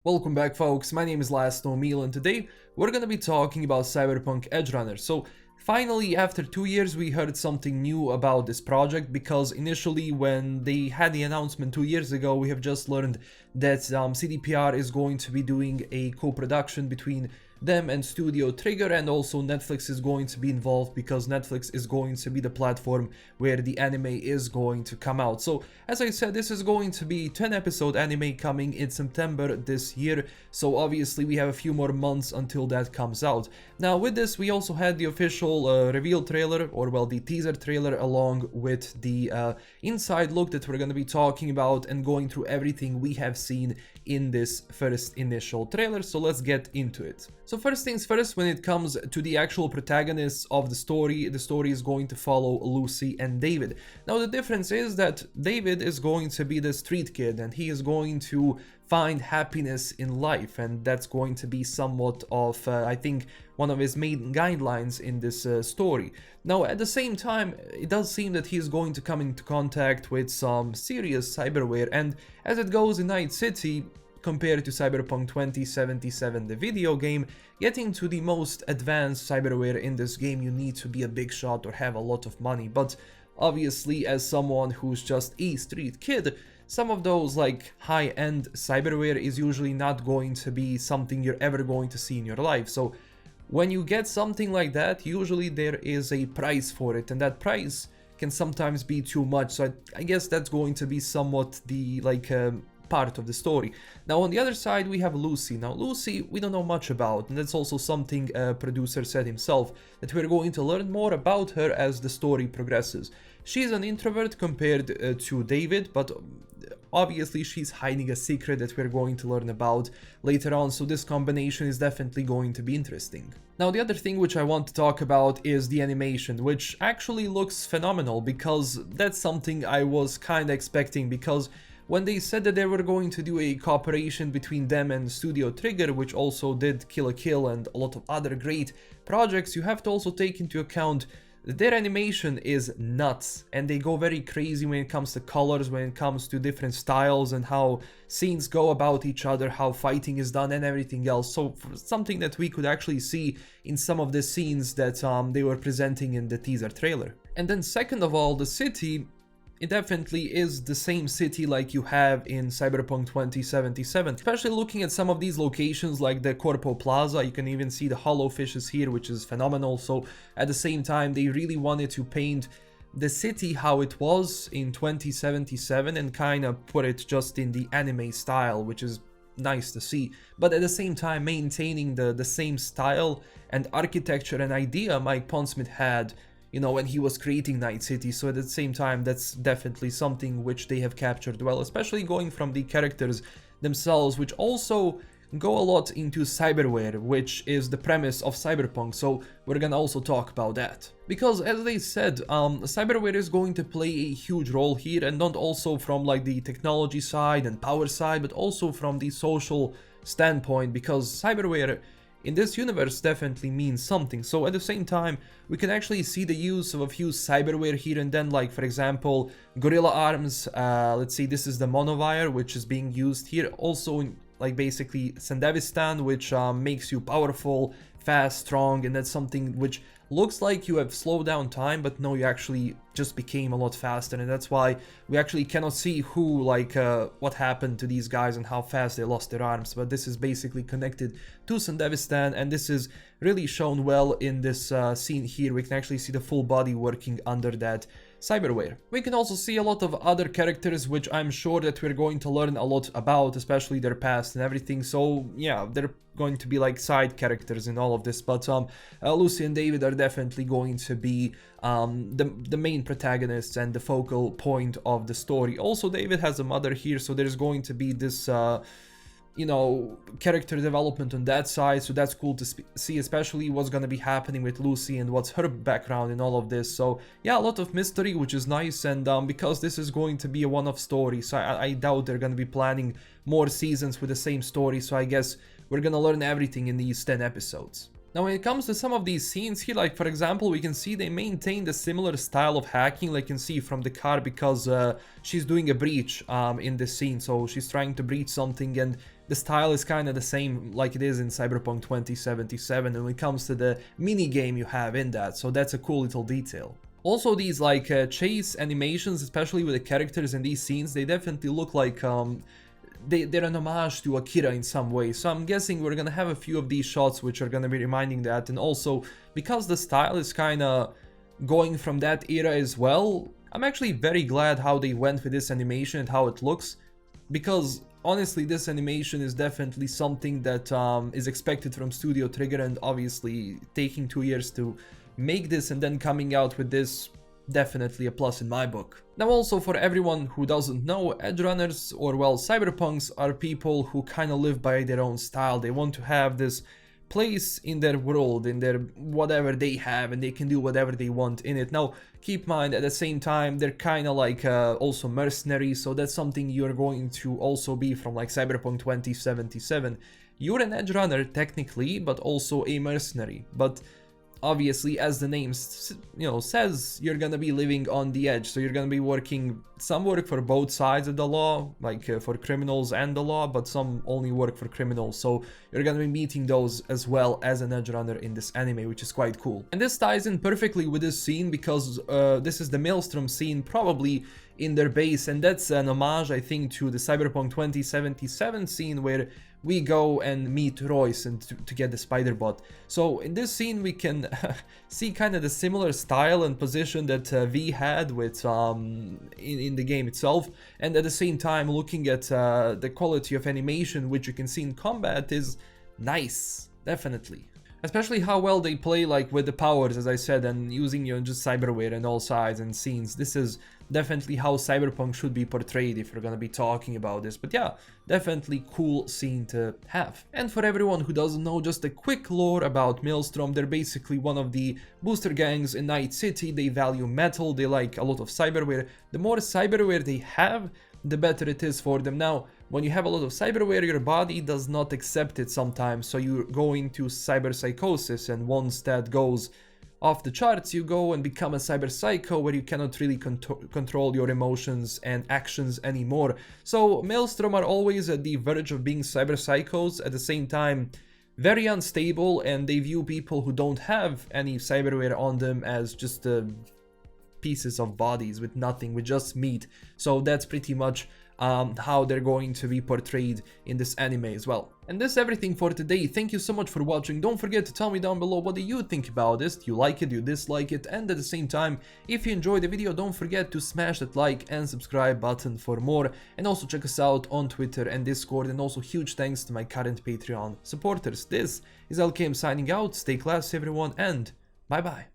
Welcome back, folks. My name is LastKnownMeal, and today we're gonna be talking about Cyberpunk Edgerunners. So finally, after 2 years, we heard something new about this project, because initially when they had the announcement 2 years ago, we have just learned that CDPR is going to be doing a co-production between them and Studio Trigger, and also Netflix is going to be involved because Netflix is going to be the platform where the anime is going to come out. So as I said, this is going to be 10-episode anime coming in September this year, so obviously we have a few more months until that comes out. Now with this, we also had the official reveal trailer, or well, the teaser trailer, along with the inside look that we're going to be talking about and going through everything we have seen in this first initial trailer. So let's get into it. So first things first, when it comes to the actual protagonists of the story is going to follow Lucy and David. Now the difference is that David is going to be the street kid, and he is going to find happiness in life, and that's going to be somewhat of I think one of his main guidelines in this story. Now at the same time, it does seem that he is going to come into contact with some serious cyberware, and as it goes in Night City, compared to Cyberpunk 2077, the video game, getting to the most advanced cyberware in this game, you need to be a big shot or have a lot of money. But obviously, as someone who's just a street kid, some of those like high-end cyberware is usually not going to be something you're ever going to see in your life. So when you get something like that, usually there is a price for it, and that price can sometimes be too much. So I guess that's going to be somewhat the part of the story. Now on the other side, we have Lucy. Now Lucy, we don't know much about, and that's also something a producer said himself, that we're going to learn more about her as the story progresses. She's an introvert compared to David, but obviously she's hiding a secret that we're going to learn about later on, so this combination is definitely going to be interesting. Now the other thing which I want to talk about is the animation, which actually looks phenomenal, because that's something I was kind of expecting, because when they said that they were going to do a cooperation between them and Studio Trigger, which also did Kill la Kill and a lot of other great projects, you have to also take into account that their animation is nuts, and they go very crazy when it comes to colors, when it comes to different styles and how scenes go about each other, how fighting is done and everything else. So something that we could actually see in some of the scenes that they were presenting in the teaser trailer. And then second of all, the city, it definitely is the same city like you have in Cyberpunk 2077, especially looking at some of these locations like the Corpo Plaza. You can even see the hollow fishes here, which is phenomenal. So at the same time, they really wanted to paint the city how it was in 2077 and kind of put it just in the anime style, which is nice to see, but at the same time maintaining the same style and architecture and idea Mike Pondsmith had, you know, when he was creating Night City. So at the same time, that's definitely something which they have captured well, especially going from the characters themselves, which also go a lot into cyberware, which is the premise of Cyberpunk. So we're gonna also talk about that, because as they said, cyberware is going to play a huge role here, and not also from like the technology side and power side, but also from the social standpoint, because cyberware in this universe definitely means something. So at the same time, we can actually see the use of a few cyberware here and then, like for example, gorilla arms. Let's see, this is the monowire which is being used here. Also like basically Sandevistan, which makes you powerful, fast, strong, and that's something which looks like you have slowed down time, but no, you actually just became a lot faster, and that's why we actually cannot see who, like, what happened to these guys and how fast they lost their arms. But this is basically connected to Sandevistan, and this is really shown well in this scene here. We can actually see the full body working under that cyberware. We can also see a lot of other characters, which I'm sure that we're going to learn a lot about, especially their past and everything. So yeah, they're going to be like side characters in all of this, but Lucy and David are definitely going to be the main protagonists and the focal point of the story. Also, David has a mother here, so there's going to be this you know, character development on that side, so that's cool to see, especially what's gonna be happening with Lucy and what's her background in all of this. So yeah, a lot of mystery, which is nice, and because this is going to be a one-off story, so I doubt they're gonna be planning more seasons with the same story, so I guess we're gonna learn everything in these 10 episodes. Now when it comes to some of these scenes here, like for example, we can see they maintained a similar style of hacking, like you can see from the car, because she's doing a breach in this scene, so she's trying to breach something, and the style is kind of the same like it is in Cyberpunk 2077, and when it comes to the mini game you have in that, so that's a cool little detail. Also, these like chase animations, especially with the characters in these scenes, they definitely look like they're an homage to Akira in some way. So I'm guessing we're gonna have a few of these shots which are gonna be reminding that, and also because the style is kind of going from that era as well, I'm actually very glad how they went with this animation and how it looks, because honestly this animation is definitely something that is expected from Studio Trigger, and obviously taking 2 years to make this and then coming out with this, definitely a plus in my book. Now also, for everyone who doesn't know, Edgerunners, or well, Cyberpunks, are people who kind of live by their own style. They want to have this place in their world, in their whatever they have, and they can do whatever they want in it. Now keep in mind, at the same time, they're kind of like also mercenaries, so that's something you're going to also be from like Cyberpunk 2077. You're an Edgerunner technically, but also a mercenary, but obviously, as the name says, you're gonna be living on the edge, so you're gonna be working, some work for both sides of the law, like for criminals and the law, but some only work for criminals, so you're gonna be meeting those as well as an Edgerunner in this anime, which is quite cool. And this ties in perfectly with this scene, because this is the Maelstrom scene, probably in their base, and that's an homage, I think, to the Cyberpunk 2077 scene where we go and meet Royce and to get the spider bot. So in this scene we can see kind of the similar style and position that V had with in the game itself, and at the same time looking at the quality of animation which you can see in combat is nice, definitely. Especially how well they play like with the powers, as I said, and using just cyberware on all sides and scenes. This is definitely how Cyberpunk should be portrayed if we're gonna be talking about this. But yeah, definitely cool scene to have. And for everyone who doesn't know, just a quick lore about Maelstrom. They're basically one of the booster gangs in Night City. They value metal, they like a lot of cyberware. The more cyberware they have, the better it is for them. Now, when you have a lot of cyberware, your body does not accept it sometimes, so you go into cyber psychosis, and once that goes off the charts, you go and become a cyber psycho where you cannot really control your emotions and actions anymore. So Maelstrom are always at the verge of being cyber psychos, at the same time very unstable, and they view people who don't have any cyberware on them as just pieces of bodies with nothing, with just meat. So that's pretty much how they're going to be portrayed in this anime as well. And that's everything for today. Thank you so much for watching. Don't forget to tell me down below, what do you think about this? Do you like it? Do you dislike it? And at the same time, if you enjoyed the video, don't forget to smash that like and subscribe button for more. And also check us out on Twitter and Discord. And also huge thanks to my current Patreon supporters. This is LKM signing out. Stay classy everyone, and bye bye.